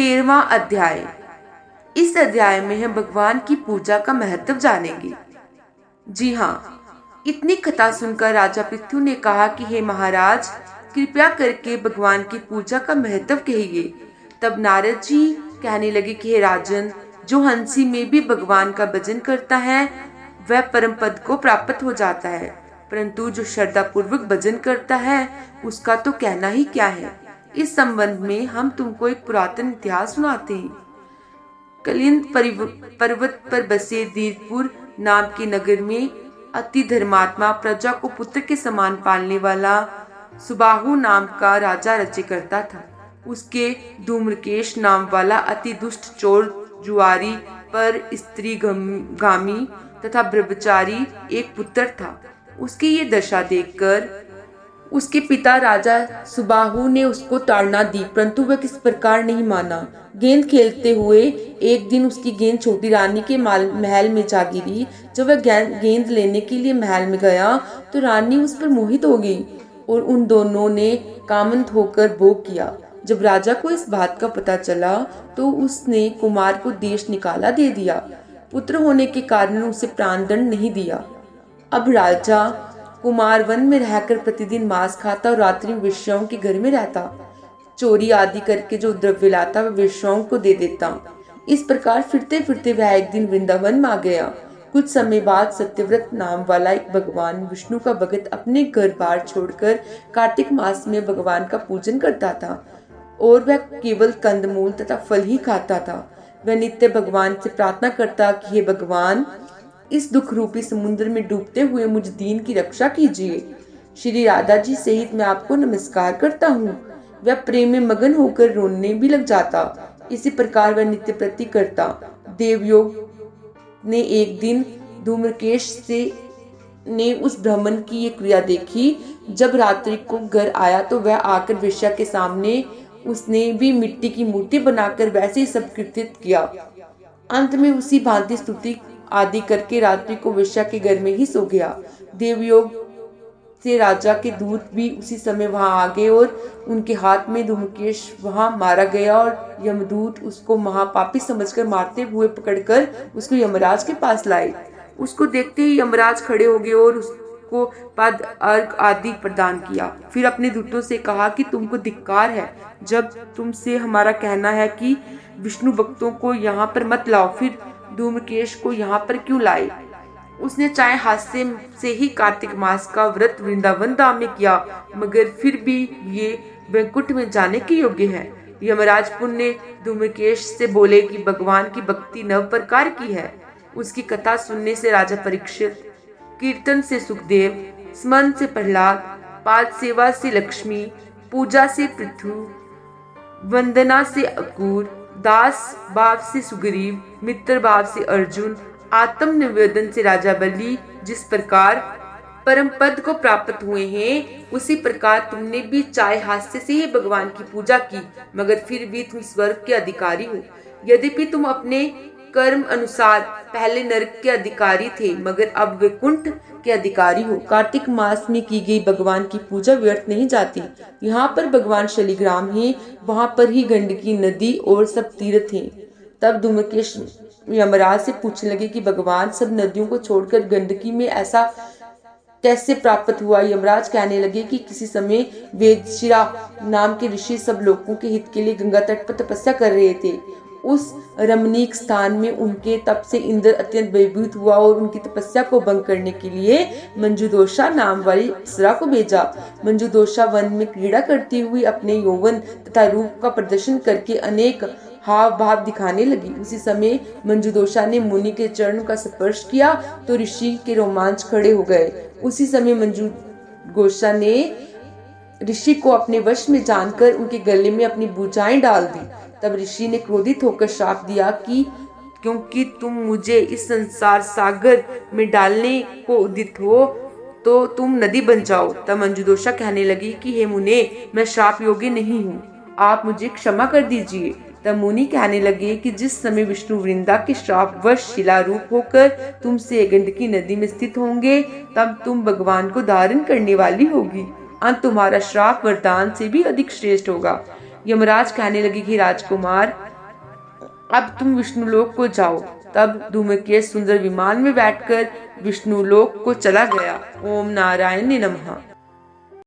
13वां अध्याय। इस अध्याय में हम भगवान की पूजा का महत्व जानेंगे। जी हाँ, इतनी कथा सुनकर राजा पृथु ने कहा कि हे महाराज, कृपया करके भगवान की पूजा का महत्व कहिए। तब नारद जी कहने लगे कि हे राजन, जो हंसी में भी भगवान का भजन करता है वह परम पद को प्राप्त हो जाता है, परंतु जो श्रद्धा पूर्वक भजन करता है उसका तो कहना ही क्या है। इस संबंध में हम तुमको एक पुरातन इतिहास सुनाते हैं। कलिंद पर्वत पर बसे दीरपुर नाम के नगर में अति धर्मात्मा, प्रजा को पुत्र के समान पालने वाला सुबाहु नाम का राजा राज्य करता था। उसके धूम्रकेश नाम वाला अति दुष्ट चोर जुआरी पर स्त्री गामी तथा ब्रह्मचारी एक पुत्र था। उसकी ये दशा देखकर उसके पिता राजा सुबाहु ने उसको ताड़ना दी, परंतु वह किस प्रकार नहीं माना। गेंद खेलते हुए एक दिन उसकी गेंद छोटी रानी के महल में जा गिरी। जब वह गेंद लेने के लिए महल में गया तो रानी उस पर मोहित हो गई और उन दोनों ने कामंत होकर भोग किया। जब राजा को इस बात का पता चला तो उसने कुमार को देश निकाला दे दिया। पुत्र होने के कारण उसे प्राणदंड नहीं दिया। अब राजा कुमार वन में रहकर प्रतिदिन मांस खाता और रात्रि में वेश्याओं के घर में रहता। चोरी आदि करके जो द्रव्य लाता वह वेश्याओं को दे देता। इस प्रकार फिरते फिरते वह एक दिन वृंदावन में आ गया। कुछ समय बाद सत्यव्रत नाम वाला एक भगवान विष्णु का भगत अपने घर बार छोड़कर कार्तिक मास में भगवान का पूजन करता था और वह केवल कंदमूल तथा फल ही खाता था। वह नित्य भगवान से प्रार्थना करता कि हे भगवान, इस दुख रूपी समुद्र में डूबते हुए मुझ दीन की रक्षा कीजिए। श्री राधा जी सहित मैं आपको नमस्कार करता हूँ। वह प्रेम में मगन होकर रोने भी लग जाता। इसी प्रकार वह नित्य प्रति करता। देवयोग ने एक दिन धूम्रकेश ने उस ब्राह्मण की ये क्रिया देखी। जब रात्रि को घर आया तो वह आकर वेश्या के सामने उसने भी मिट्टी की मूर्ति बनाकर वैसे ही सब कृत्य किया। अंत में उसी भांति स्तुति आदि करके रात्रि को वेश्या के घर में ही सो गया। देवयोग से राजा के दूत भी उसी समय वहां आ गए और उनके हाथ में धूम्रकेश वहां मारा गया और यमदूत उसको महापापी समझकर मारते हुए पकड़कर उसको यमराज के पास लाए। उसको देखते ही यमराज खड़े हो गए और उसको पद अर्घ आदि प्रदान किया। फिर अपने दूतों से कहा कि तुमको धिक्कार है, जब तुमसे हमारा कहना है कि विष्णु भक्तों को यहाँ पर मत लाओ, फिर धूम्रकेश को यहाँ पर क्यों लाए। उसने चाहे हास्य से ही कार्तिक मास का व्रत वृंदावन धाम में किया, मगर फिर भी ये वैकुंठ में जाने के योग्य है। यमराज पुण्य धूम्रकेश से बोले कि भगवान की भक्ति 9 प्रकार की है। उसकी कथा सुनने से राजा परीक्षित, कीर्तन से सुखदेव, स्मरण से प्रहलाद, पाद सेवा से लक्ष्मी, पूजा से पृथु, वंदना से अकूर, दास भाव से सुग्रीव, मित्र भाव से अर्जुन, आत्म निवेदन से राजा बलि जिस प्रकार परम पद को प्राप्त हुए हैं, उसी प्रकार तुमने भी चाहे हास्य से ही भगवान की पूजा की, मगर फिर भी तुम स्वर्ग के अधिकारी हो। यद्यपि तुम अपने कर्म अनुसार पहले नरक के अधिकारी थे, मगर अब वैकुंठ के अधिकारी हो। कार्तिक मास में की गई भगवान की पूजा व्यर्थ नहीं जाती। यहाँ पर भगवान शालिग्राम है, वहाँ पर ही गंडकी नदी और सब तीर्थ हैं। तब धूम्रकेश यमराज से पूछने लगे कि भगवान सब नदियों को छोड़कर गंडकी में ऐसा कैसे प्राप्त हुआ। यमराज कहने लगे कि किसी समय वेदशिरा नाम के ऋषि सब लोगों के हित के लिए गंगा तट पर तपस्या कर रहे थे। उस रमणीक स्थान में उनके तप से इंद्र अत्यंत भयभीत हुआ और उनकी तपस्या को भंग करने के लिए मंजुदोषा नाम वाली अप्सरा को भेजा। मंजुदोषा वन में क्रीड़ा करती हुई अपने यौवन तथा रूप का प्रदर्शन करके अनेक हाव भाव दिखाने लगी। उसी समय मंजुदोषा ने मुनि के चरण का स्पर्श किया तो ऋषि के रोमांच खड़े हो गए। उसी समय मंजुदोषा ने ऋषि को अपने वश में जानकर उनके गले में अपनी भुजाएं डाल दी। तब ऋषि ने क्रोधित होकर श्राप दिया कि क्योंकि तुम मुझे इस संसार सागर में डालने को उदित हो तो तुम नदी बन जाओ। तब मंजुदोषा कहने लगी कि हे मुने, मैं श्राप योग्य नहीं हूँ, आप मुझे क्षमा कर दीजिए। तब मुनि कहने लगे कि जिस समय विष्णु वृंदा के श्राप वश शिला रूप होकर तुमसे गंडकी नदी में स्थित होंगे, तब तुम भगवान को धारण करने वाली होगी। तुम्हारा श्राप वरदान से भी अधिक श्रेष्ठ होगा। यमराज कहने लगे कि राजकुमार, अब तुम विष्णुलोक को जाओ। तब धूमकेश सुंदर विमान में बैठकर विष्णुलोक को चला गया। ओम नारायण नमः।